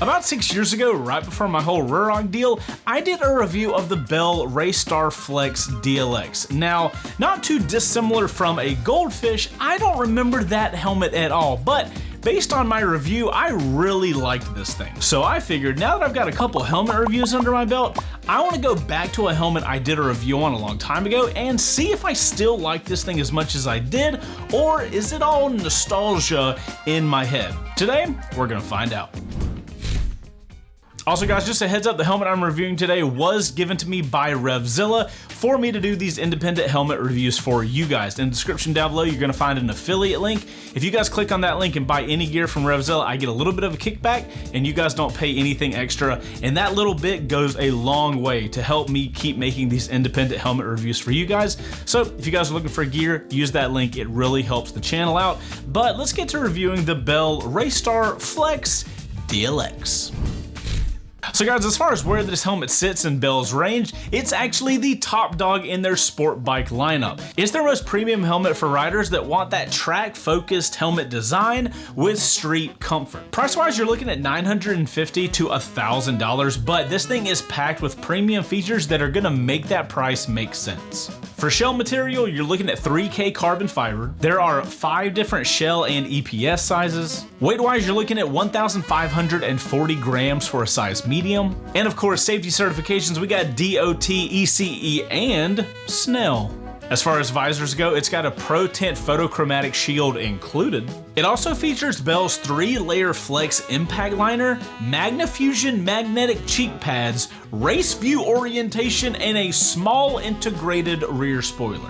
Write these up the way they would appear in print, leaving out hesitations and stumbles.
About 6 years ago, right before my whole Rurok deal, I did a review of the Bell Raystar Flex DLX. Now, not too dissimilar from a Goldfish, I don't remember that helmet at all, but based on my review, I really liked this thing. So I figured now that I've got a couple helmet reviews under my belt, I want to go back to a helmet I did a review on a long time ago and see if I still like this thing as much as I did, or is it all nostalgia in my head? Today, we're gonna find out. Also guys, just a heads up, the helmet I'm reviewing today was given to me by RevZilla for me to do these independent helmet reviews for you guys. In the description down below, you're gonna find an affiliate link. If you guys click on that link and buy any gear from RevZilla, I get a little bit of a kickback and you guys don't pay anything extra. And that little bit goes a long way to help me keep making these independent helmet reviews for you guys. So if you guys are looking for gear, use that link. It really helps the channel out. But let's get to reviewing the Bell Raystar Flex DLX. So guys, as far as where this helmet sits in Bell's range, it's actually the top dog in their sport bike lineup. It's their most premium helmet for riders that want that track-focused helmet design with street comfort. Price-wise, you're looking at $950 to $1,000, but this thing is packed with premium features that are gonna make that price make sense. For shell material, you're looking at 3K carbon fiber. There are 5 different shell and EPS sizes. Weight-wise, you're looking at 1,540 grams for a size medium. And of course, safety certifications, we got DOT, ECE, and Snell. As far as visors go, it's got a Pro Tint photochromatic shield included. It also features Bell's 3-layer flex impact liner, MagnaFusion magnetic cheek pads, race view orientation, and a small integrated rear spoiler.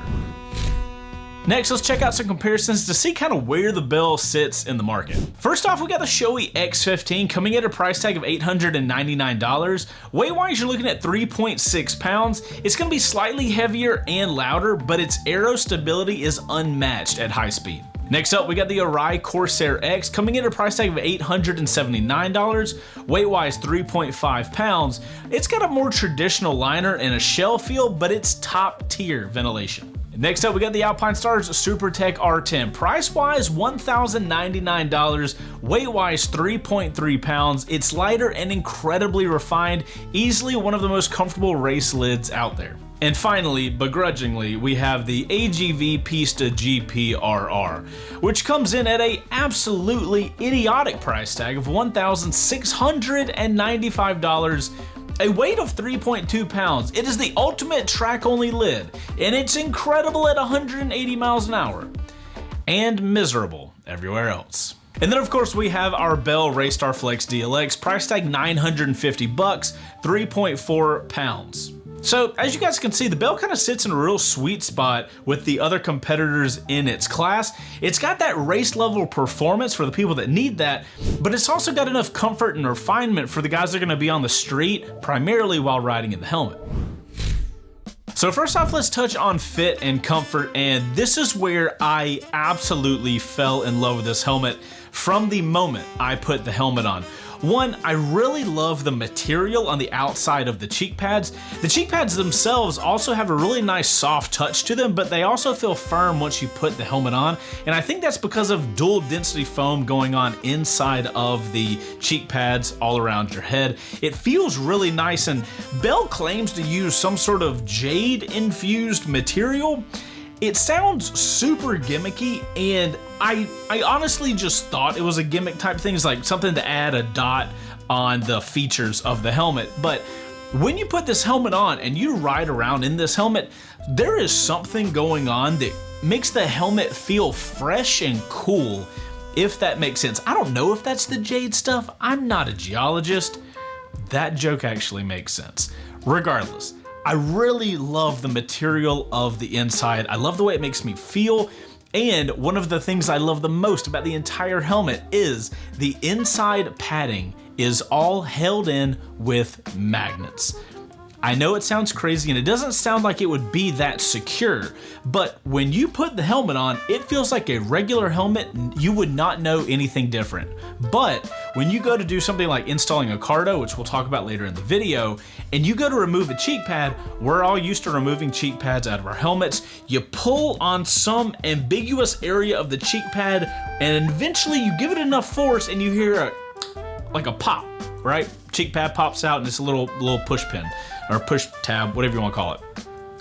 Next, let's check out some comparisons to see kind of where the Bell sits in the market. First off, we got the Shoei X15 coming at a price tag of $899. Weight-wise, you're looking at 3.6 pounds. It's gonna be slightly heavier and louder, but its aero stability is unmatched at high speed. Next up, we got the Arai Corsair X coming in at a price tag of $879. Weight-wise, 3.5 pounds. It's got a more traditional liner and a shell feel, but it's top-tier ventilation. Next up, we got the Alpinestars SuperTech R10. Price-wise, $1,099. Weight-wise, 3.3 pounds. It's lighter and incredibly refined. Easily one of the most comfortable race lids out there. And finally, begrudgingly, we have the AGV Pista GP-RR, which comes in at a absolutely idiotic price tag of $1,695. A weight of 3.2 pounds. It is the ultimate track-only lid, and it's incredible at 180 miles an hour, and miserable everywhere else. And then of course we have our Bell Raystar Flex DLX, price tag $950, 3.4 pounds. So as you guys can see, the Bell kind of sits in a real sweet spot with the other competitors in its class. It's got that race level performance for the people that need that, but it's also got enough comfort and refinement for the guys that are gonna be on the street, primarily while riding in the helmet. So first off, let's touch on fit and comfort, and this is where I absolutely fell in love with this helmet from the moment I put the helmet on. One, I really love the material on the outside of the cheek pads. The cheek pads themselves also have a really nice soft touch to them, but they also feel firm once you put the helmet on. And I think that's because of dual density foam going on inside of the cheek pads all around your head. It feels really nice, and Bell claims to use some sort of jade infused material. It sounds super gimmicky, and I honestly just thought it was a gimmick type thing. It's like something to add a dot on the features of the helmet. But when you put this helmet on and you ride around in this helmet, there is something going on that makes the helmet feel fresh and cool, if that makes sense. I don't know if that's the jade stuff. I'm not a geologist. That joke actually makes sense. Regardless, I really love the material of the inside. I love the way it makes me feel. And one of the things I love the most about the entire helmet is the inside padding is all held in with magnets. I know it sounds crazy and it doesn't sound like it would be that secure, but when you put the helmet on, it feels like a regular helmet. You would not know anything different. But when you go to do something like installing a Cardo, which we'll talk about later in the video, and you go to remove a cheek pad, we're all used to removing cheek pads out of our helmets. You pull on some ambiguous area of the cheek pad and eventually you give it enough force and you hear like a pop right? Cheek pad pops out and it's a little push pin or push tab, whatever you want to call it.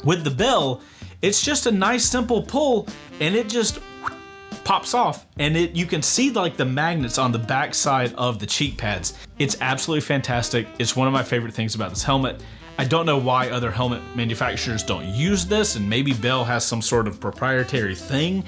With the Bell, it's just a nice simple pull and it just pops off, and you can see like the magnets on the back side of the cheek pads. It's absolutely fantastic. It's one of my favorite things about this helmet. I don't know why other helmet manufacturers don't use this, and maybe Bell has some sort of proprietary thing,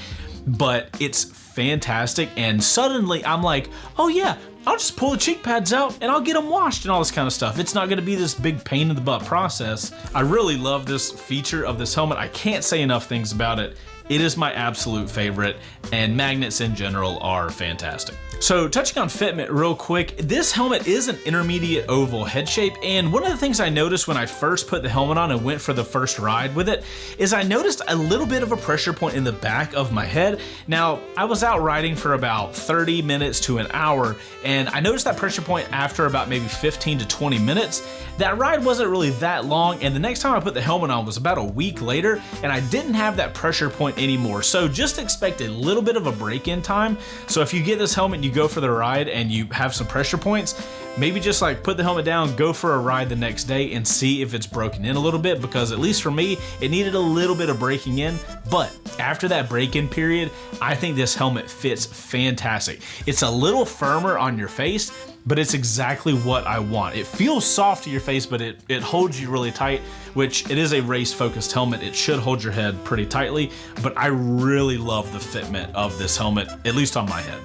but it's fantastic. And suddenly I'm like, oh yeah, I'll just pull the cheek pads out and I'll get them washed and all this kind of stuff. It's not gonna be this big pain in the butt process. I really love this feature of this helmet. I can't say enough things about it. It is my absolute favorite, and magnets in general are fantastic. So touching on fitment real quick, this helmet is an intermediate oval head shape, and one of the things I noticed when I first put the helmet on and went for the first ride with it is I noticed a little bit of a pressure point in the back of my head. Now, I was out riding for about 30 minutes to an hour, and I noticed that pressure point after about maybe 15 to 20 minutes. That ride wasn't really that long, and the next time I put the helmet on was about a week later, and I didn't have that pressure point anymore. So just expect a little bit of a break-in time. So if you get this helmet and you go for the ride and you have some pressure points, maybe just like put the helmet down, go for a ride the next day and see if it's broken in a little bit, because at least for me, it needed a little bit of breaking in. But after that break-in period, I think this helmet fits fantastic. It's a little firmer on your face, but it's exactly what I want. It feels soft to your face, but it holds you really tight, which it is a race-focused helmet. It should hold your head pretty tightly, but I really love the fitment of this helmet, at least on my head.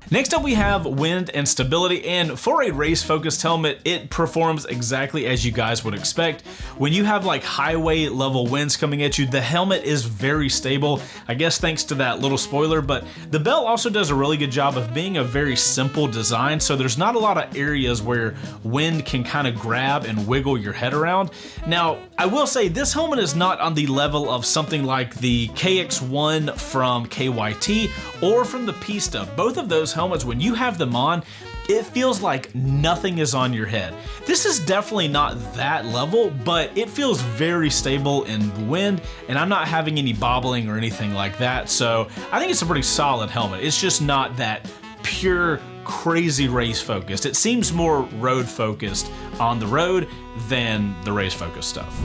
Next up, we have wind and stability, and for a race-focused helmet, it performs exactly as you guys would expect. When you have like highway level winds coming at you, the helmet is very stable, I guess thanks to that little spoiler, but the Bell also does a really good job of being a very simple design, so there's not a lot of areas where wind can kind of grab and wiggle your head around. Now, I will say this helmet is not on the level of something like the KX1 from KYT or from the Pista. Both of those helmets, when you have them on, it feels like nothing is on your head. This is definitely not that level, but it feels very stable in wind, and I'm not having any bobbling or anything like that, so I think it's a pretty solid helmet. It's just not that pure crazy race focused. It seems more road focused on the road than the race focused stuff.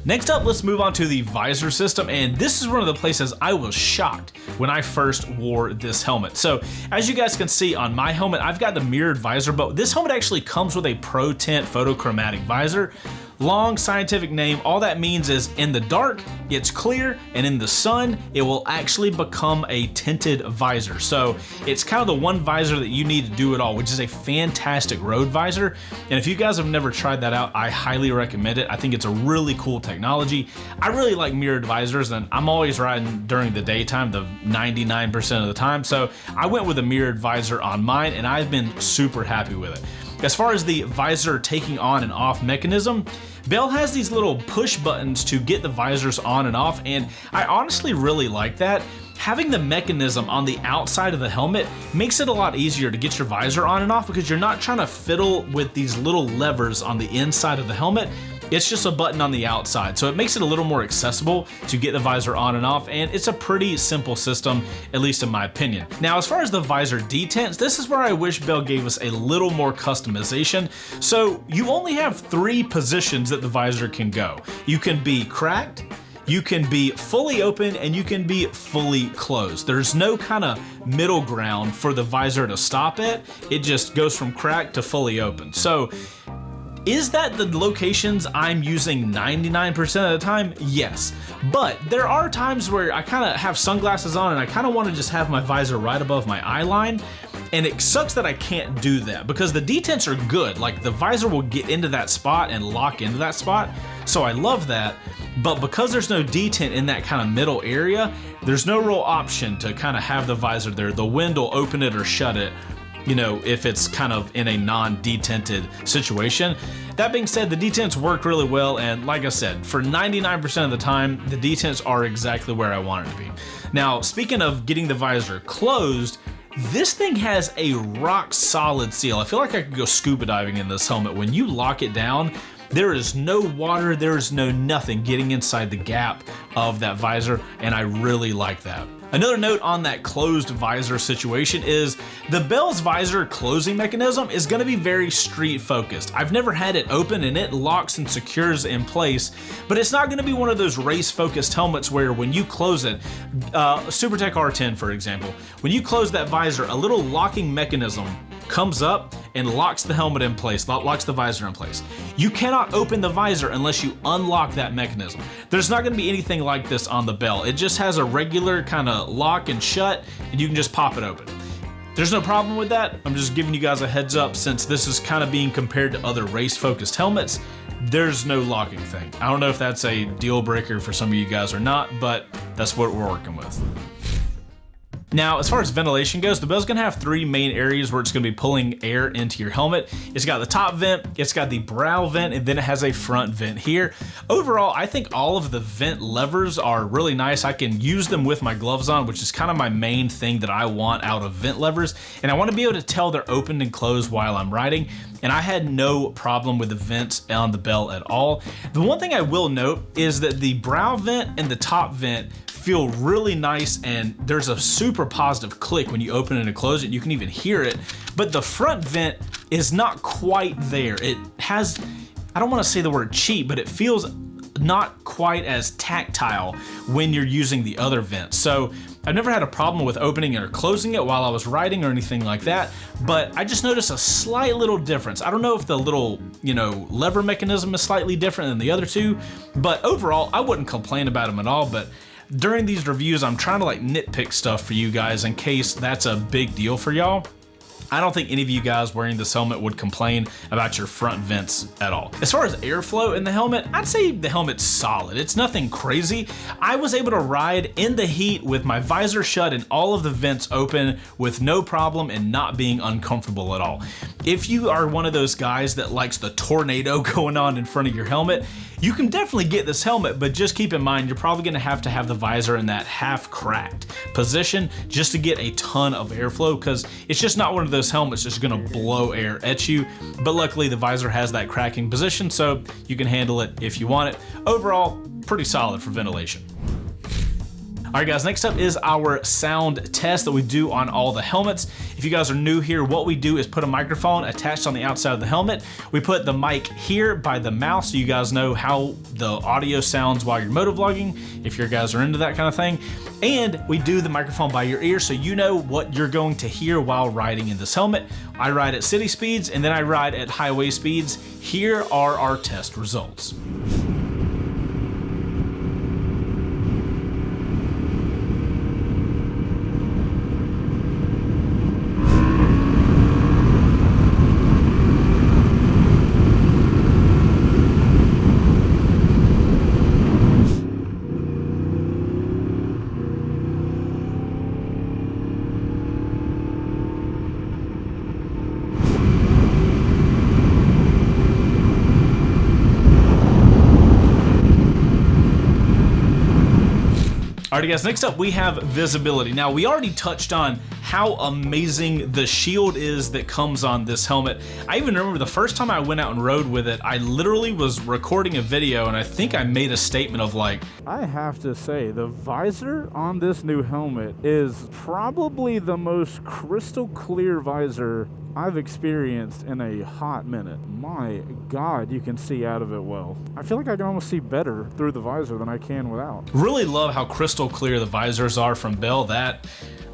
Next up, let's move on to the visor system, and this is one of the places I was shocked when I first wore this helmet. So as you guys can see on my helmet, I've got the mirrored visor, but this helmet actually comes with a Pro Tint photochromatic visor. Long scientific name, all that means is in the dark, it's clear, and in the sun, it will actually become a tinted visor. So it's kind of the one visor that you need to do it all, which is a fantastic road visor. And if you guys have never tried that out, I highly recommend it. I think it's a really cool technology. I really like mirrored visors, and I'm always riding during the daytime, the 99% of the time. So I went with a mirrored visor on mine, and I've been super happy with it. As far as the visor taking on and off mechanism, Bell has these little push buttons to get the visors on and off, and I honestly really like that. Having the mechanism on the outside of the helmet makes it a lot easier to get your visor on and off, because you're not trying to fiddle with these little levers on the inside of the helmet. It's just a button on the outside, so it makes it a little more accessible to get the visor on and off, and it's a pretty simple system, at least in my opinion. Now, as far as the visor detents, this is where I wish Bell gave us a little more customization. So you only have 3 positions that the visor can go. You can be cracked, you can be fully open, and you can be fully closed. There's no kind of middle ground for the visor to stop at. It just goes from cracked to fully open. So is that the locations I'm using 99% of the time? Yes. But there are times where I kind of have sunglasses on and I kind of want to just have my visor right above my eye line. And it sucks that I can't do that, because the detents are good. Like, the visor will get into that spot and lock into that spot. So I love that. But because there's no detent in that kind of middle area, there's no real option to kind of have the visor there. The wind will open it or shut it, you know, if it's kind of in a non-detented situation. That being said, the detents work really well, and like I said, for 99% of the time, the detents are exactly where I want it to be. Now, speaking of getting the visor closed, this thing has a rock solid seal. I feel like I could go scuba diving in this helmet. When you lock it down, there is no water, there is no nothing getting inside the gap of that visor, and I really like that. Another note on that closed visor situation is the Bell's visor closing mechanism is going to be very street focused. I've never had it open and it locks and secures in place, but it's not going to be one of those race focused helmets where when you close it, SuperTech R10 for example, when you close that visor, a little locking mechanism comes up and locks the helmet in place, locks the visor in place. You cannot open the visor unless you unlock that mechanism. There's not going to be anything like this on the Bell. It just has a regular kind of lock and shut, and you can just pop it open. There's no problem with that. I'm just giving you guys a heads up since this is kind of being compared to other race-focused helmets. There's no locking thing. I don't know if that's a deal breaker for some of you guys or not, but that's what we're working with. Now, as far as ventilation goes, the Bell's gonna have three main areas where it's gonna be pulling air into your helmet. It's got the top vent, it's got the brow vent, and then it has a front vent here. Overall, I think all of the vent levers are really nice. I can use them with my gloves on, which is kind of my main thing that I want out of vent levers. And I wanna be able to tell they're opened and closed while I'm riding. And I had no problem with the vents on the Bell at all. The one thing I will note is that the brow vent and the top vent feel really nice, and there's a super positive click when you open it and close it. You can even hear it, but the front vent is not quite there. It has, I don't want to say the word cheap, but it feels not quite as tactile when you're using the other vents. So I've never had a problem with opening it or closing it while I was riding or anything like that, but I just noticed a slight little difference. I don't know if the little, lever mechanism is slightly different than the other two, but overall, I wouldn't complain about them at all. But during these reviews, I'm trying to nitpick stuff for you guys in case that's a big deal for y'all. I don't think any of you guys wearing this helmet would complain about your front vents at all. As far as airflow in the helmet, I'd say the helmet's solid. It's nothing crazy. I was able to ride in the heat with my visor shut and all of the vents open with no problem and not being uncomfortable at all. If you are one of those guys that likes the tornado going on in front of your helmet, you can definitely get this helmet, but just keep in mind, you're probably gonna have to have the visor in that half cracked position just to get a ton of airflow, because it's just not one of those helmets just gonna blow air at you. But luckily the visor has that cracking position, so you can handle it if you want it. Overall, pretty solid for ventilation. All right guys, next up is our sound test that we do on all the helmets. If you guys are new here, what we do is put a microphone attached on the outside of the helmet. We put the mic here by the mouth so you guys know how the audio sounds while you're motovlogging, if you guys are into that kind of thing. And we do the microphone by your ear so you know what you're going to hear while riding in this helmet. I ride at city speeds and then I ride at highway speeds. Here are our test results. Alrighty guys, next up we have visibility. Now we already touched on how amazing the shield is that comes on this helmet. I even remember the first time I went out and rode with it, I literally was recording a video and I think I made a statement of I have to say, the visor on this new helmet is probably the most crystal clear visor I've experienced in a hot minute. My God, you can see out of it well. I feel like I can almost see better through the visor than I can without. Really love how crystal clear the visors are from Bell. That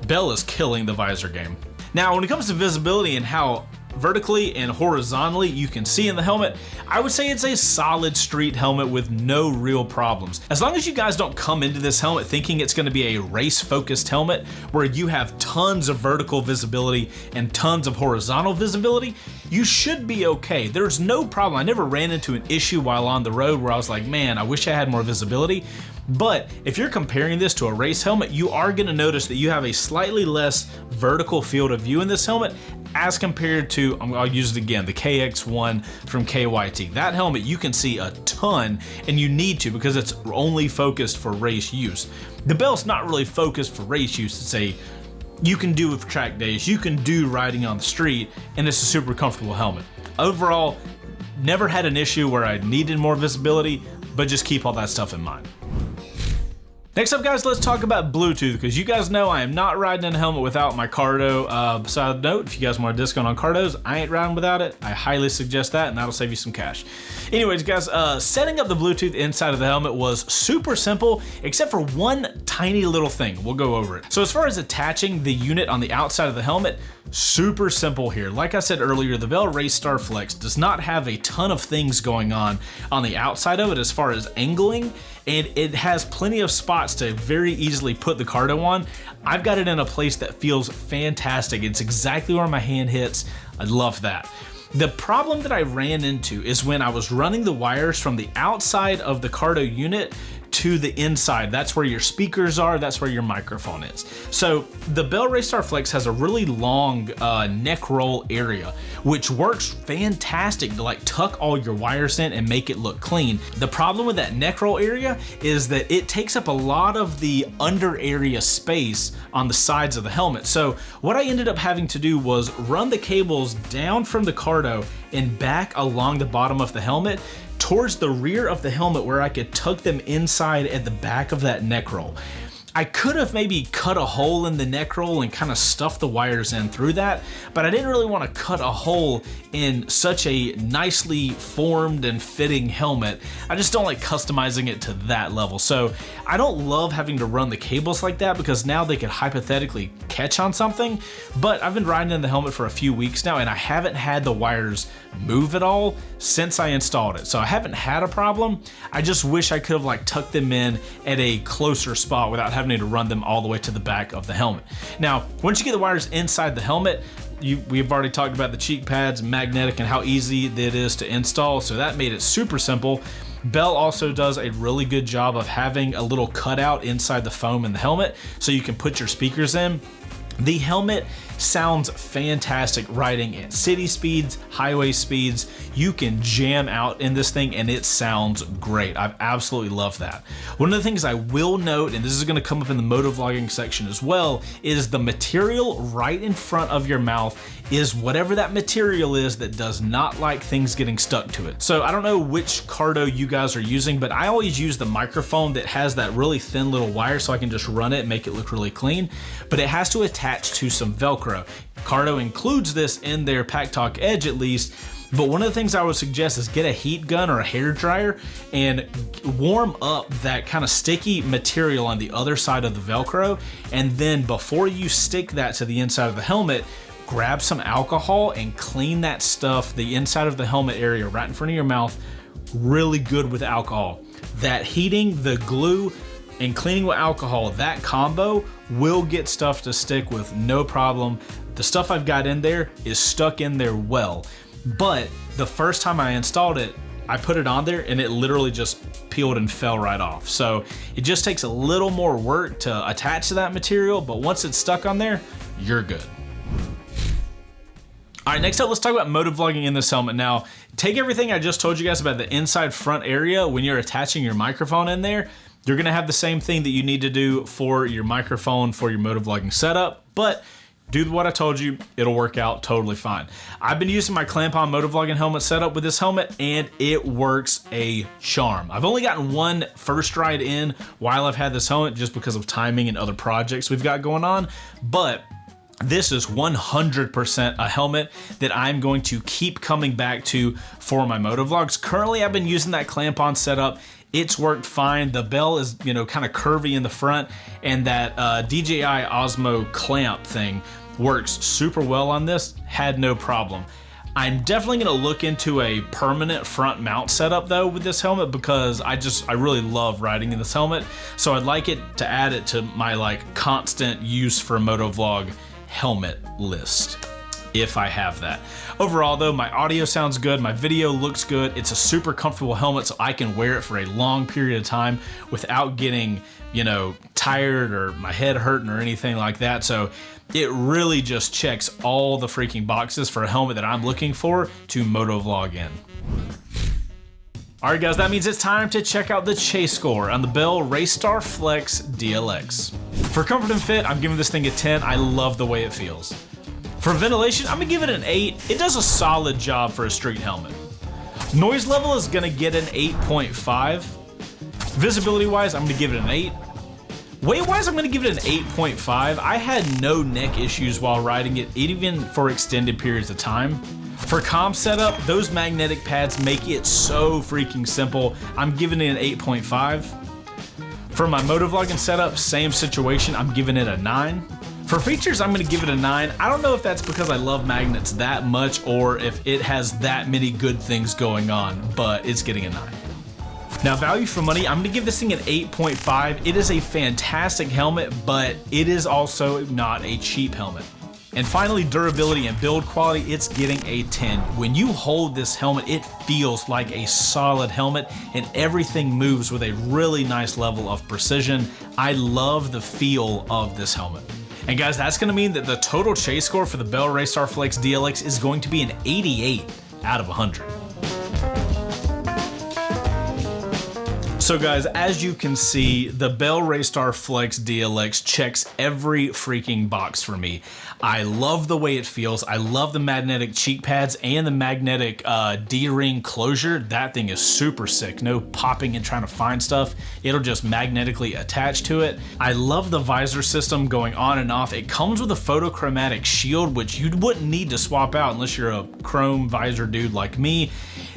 Bell is killing the visor game. Now, when it comes to visibility and how vertically and horizontally you can see in the helmet, I would say it's a solid street helmet with no real problems. As long as you guys don't come into this helmet thinking it's going to be a race focused helmet where you have tons of vertical visibility and tons of horizontal visibility, you should be okay. There's no problem. I never ran into an issue while on the road where I was like, man, I wish I had more visibility. But if you're comparing this to a race helmet, you are going to notice that you have a slightly less vertical field of view in this helmet as compared to, I'll use it again, the KX1 from KYT. That helmet you can see a ton, and you need to because it's only focused for race use. The Bell's not really focused for race use. It's you can do with track days, you can do riding on the street, and it's a super comfortable helmet. Overall, never had an issue where I needed more visibility, but just keep all that stuff in mind. Next up, guys, let's talk about Bluetooth, because you guys know I am not riding in a helmet without my Cardo. Side note, if you guys want a discount on Cardos, I ain't riding without it. I highly suggest that, and that'll save you some cash. Anyways, guys, setting up the Bluetooth inside of the helmet was super simple, except for one tiny little thing. We'll go over it. So as far as attaching the unit on the outside of the helmet, super simple here. Like I said earlier, the Bell Raystar Flex does not have a ton of things going on the outside of it as far as angling, and it has plenty of spots to very easily put the Cardo on. I've got it in a place that feels fantastic. It's exactly where my hand hits. I love that. The problem that I ran into is when I was running the wires from the outside of the Cardo unit to the inside. That's where your speakers are, that's where your microphone is. So the Bell Raystar Flex has a really long neck roll area, which works fantastic to like tuck all your wires in and make it look clean. The problem with that neck roll area is that it takes up a lot of the under area space on the sides of the helmet. So what I ended up having to do was run the cables down from the Cardo and back along the bottom of the helmet towards the rear of the helmet where I could tuck them inside at the back of that neck roll. I could have maybe cut a hole in the neck roll and kind of stuffed the wires in through that, but I didn't really want to cut a hole in such a nicely formed and fitting helmet. I just don't like customizing it to that level. So I don't love having to run the cables like that, because now they could hypothetically catch on something, but I've been riding in the helmet for a few weeks now and I haven't had the wires move at all since I installed it. So I haven't had a problem. I just wish I could have like tucked them in at a closer spot without having to run them all the way to the back of the helmet. Now, once you get the wires inside the helmet, we've already talked about the cheek pads, magnetic, and how easy it is to install. So that made it super simple. Bell also does a really good job of having a little cutout inside the foam in the helmet so you can put your speakers in. The helmet sounds fantastic riding at city speeds, highway speeds. You can jam out in this thing and it sounds great. I've absolutely loved that. One of the things I will note, and this is going to come up in the motovlogging section as well, is the material right in front of your mouth is whatever that material is that does not like things getting stuck to it. So I don't know which Cardo you guys are using, but I always use the microphone that has that really thin little wire so I can just run it and make it look really clean, but it has to attach to some Velcro. Cardo includes this in their Pack Talk Edge at least, but one of the things I would suggest is get a heat gun or a hair dryer and warm up that kind of sticky material on the other side of the Velcro, and then before you stick that to the inside of the helmet, grab some alcohol and clean that stuff, the inside of the helmet area right in front of your mouth, really good with alcohol. That heating, the glue, and cleaning with alcohol, that combo will get stuff to stick with no problem. The stuff I've got in there is stuck in there well, but the first time I installed it, I put it on there and it literally just peeled and fell right off. So it just takes a little more work to attach to that material, but once it's stuck on there, you're good. All right, next up, let's talk about motovlogging in this helmet. Now, take everything I just told you guys about the inside front area when you're attaching your microphone in there. You're gonna have the same thing that you need to do for your microphone for your motovlogging setup, but do what I told you, it'll work out totally fine. I've been using my clamp-on motovlogging helmet setup with this helmet and it works a charm. I've only gotten one first ride in while I've had this helmet just because of timing and other projects we've got going on, but this is 100% a helmet that I'm going to keep coming back to for my motovlogs. Currently, I've been using that clamp-on setup. It's worked fine. The bell is, kind of curvy in the front, and that DJI Osmo clamp thing works super well on this. Had no problem. I'm definitely gonna look into a permanent front mount setup though with this helmet, because I really love riding in this helmet. So I'd like it to add it to my constant use for motovlog helmet list, if I have that. Overall though, my audio sounds good, my video looks good, it's a super comfortable helmet so I can wear it for a long period of time without getting, tired or my head hurting or anything like that. So it really just checks all the freaking boxes for a helmet that I'm looking for to motovlog in. All right guys, that means it's time to check out the chase score on the Bell Raystar Flex DLX. For comfort and fit, I'm giving this thing a 10. I love the way it feels. For ventilation, I'm gonna give it an 8. It does a solid job for a street helmet. Noise level is gonna get an 8.5. Visibility wise, I'm gonna give it an 8. Weight-wise, I'm gonna give it an 8.5. I had no neck issues while riding it, even for extended periods of time. For comm setup, those magnetic pads make it so freaking simple. I'm giving it an 8.5. For my motovlogging setup, same situation, I'm giving it a 9. For features, I'm gonna give it a 9. I don't know if that's because I love magnets that much or if it has that many good things going on, but it's getting a 9. Now, value for money, I'm gonna give this thing an 8.5. It is a fantastic helmet, but it is also not a cheap helmet. And finally, durability and build quality, it's getting a 10. When you hold this helmet, it feels like a solid helmet and everything moves with a really nice level of precision. I love the feel of this helmet. And guys, that's gonna mean that the total chase score for the Bell Raystar Flex DLX is going to be an 88 out of 100. So guys, as you can see, the Bell Raystar Flex DLX checks every freaking box for me. I love the way it feels. I love the magnetic cheek pads and the magnetic D-ring closure. That thing is super sick. No popping and trying to find stuff. It'll just magnetically attach to it. I love the visor system going on and off. It comes with a photochromatic shield, which you wouldn't need to swap out unless you're a chrome visor dude like me.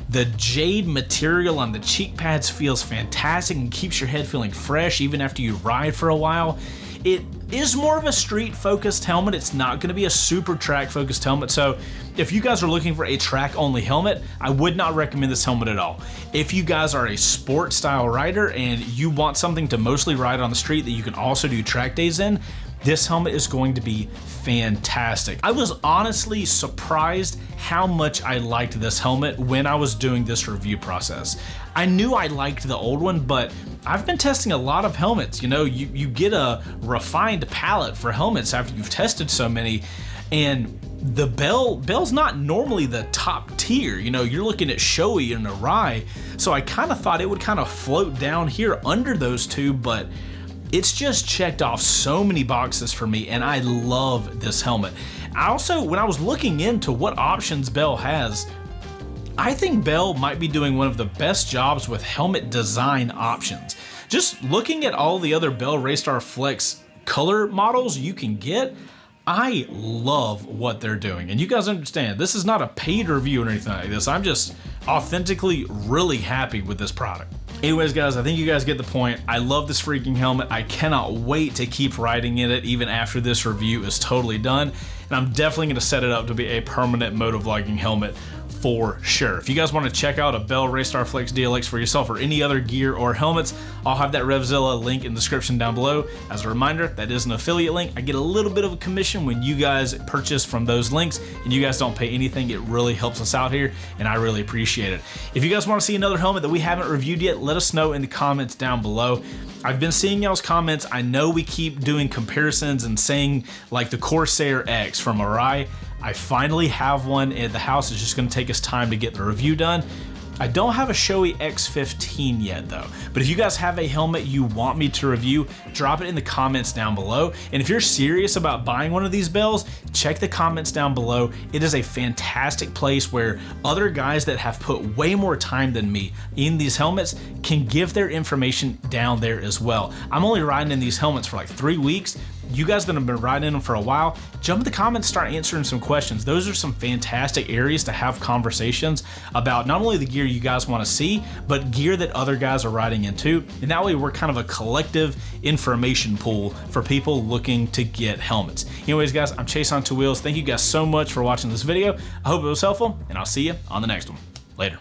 The jade material on the cheek pads feels fantastic and keeps your head feeling fresh even after you ride for a while. It is more of a street focused helmet. It's not gonna be a super track focused helmet. So if you guys are looking for a track only helmet, I would not recommend this helmet at all. If you guys are a sport style rider and you want something to mostly ride on the street that you can also do track days in, this helmet is going to be fantastic. I was honestly surprised how much I liked this helmet when I was doing this review process. I knew I liked the old one, but I've been testing a lot of helmets. You know, you get a refined palette for helmets after you've tested so many, and the Bell's not normally the top tier. You know, you're looking at Shoei and Arai, so I kind of thought it would kind of float down here under those two, but it's just checked off so many boxes for me, and I love this helmet. I also, when I was looking into what options Bell has, I think Bell might be doing one of the best jobs with helmet design options. Just looking at all the other Bell Raystar Flex color models you can get, I love what they're doing. And you guys understand, this is not a paid review or anything like this. I'm just authentically really happy with this product. Anyways, guys, I think you guys get the point. I love this freaking helmet. I cannot wait to keep riding in it even after this review is totally done. And I'm definitely gonna set it up to be a permanent motovlogging helmet for sure. If you guys want to check out a Bell Raystar Flex DLX for yourself or any other gear or helmets, I'll have that RevZilla link in the description down below. As a reminder, that is an affiliate link. I get a little bit of a commission when you guys purchase from those links, and you guys don't pay anything. It really helps us out here, and I really appreciate it. If you guys want to see another helmet that we haven't reviewed yet, let us know in the comments down below. I've been seeing y'all's comments. I know we keep doing comparisons and saying like the Corsair X from Arai. I finally have one at the house. It's just gonna take us time to get the review done. I don't have a Shoei X15 yet though, but if you guys have a helmet you want me to review, drop it in the comments down below. And if you're serious about buying one of these Bells, check the comments down below. It is a fantastic place where other guys that have put way more time than me in these helmets can give their information down there as well. I'm only riding in these helmets for like 3 weeks. You guys that have been riding in them for a while, jump in the comments, start answering some questions. Those are some fantastic areas to have conversations about not only the gear you guys want to see, but gear that other guys are riding into. And that way we're kind of a collective information pool for people looking to get helmets. Anyways, guys, I'm Chaseontwowheels. Thank you guys so much for watching this video. I hope it was helpful, and I'll see you on the next one. Later.